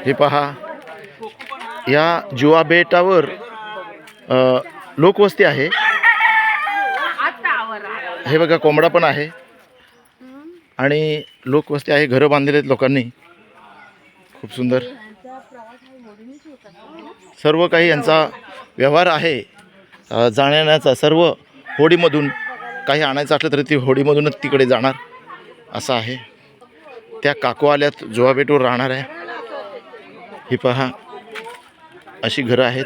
हे पहा, या जुवा बेटावर लोकवस्ती आहे. हे बघा, कोंबडा पण आहे आणि लोकवस्ती आहे. घरं बांधलेले आहेत लोकांनी. खूप सुंदर सर्व काही यांचा व्यवहार आहे. जाण्याचा सर्व होडीमधून काही आणायचं असलं तरी ती होडीमधूनच तिकडे जाणार असं आहे. त्या काकू आल्यात जुवा बेटवर राहणार आहे. ही पहा, अशी घरं आहेत.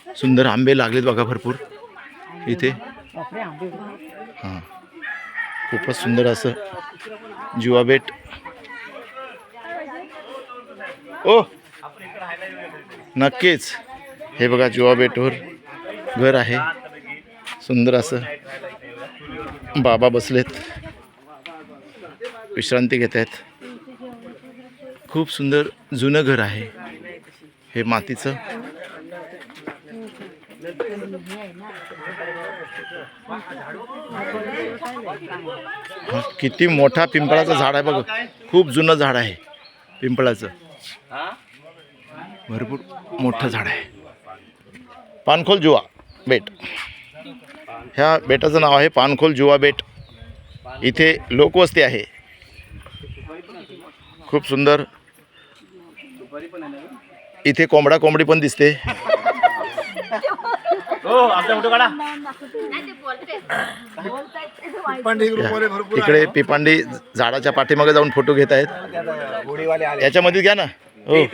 सुंदर आंबे लागलेत बघा भरपूर इथे. हां, खूपच सुंदर असं जुवा बेट. ओ नक्कीच, हे बघा जुवा बेटवर घर आहे. सुंदर असं बाबा बसलेत, विश्रांती घेत आहेत. खूप सुंदर जुनं घर आहे हे मातीचं. किती मोठा पिंपळाचं झाड आहे बघ. खूप जुनं झाड आहे पिंपळाचं. भरपूर मोठं झाड आहे. पानखोल जुवा बेट, ह्या बेटाचं नाव आहे पानखोल जुवा बेट. इथे लोकवस्ती आहे. खूप सुंदर. इथे कोंबडा कोंबडी पण दिसते. इकडे पिपांडी झाडाच्या पाठीमागे जाऊन फोटो घेत आहेत. याच्यामध्ये घ्या ना. हो,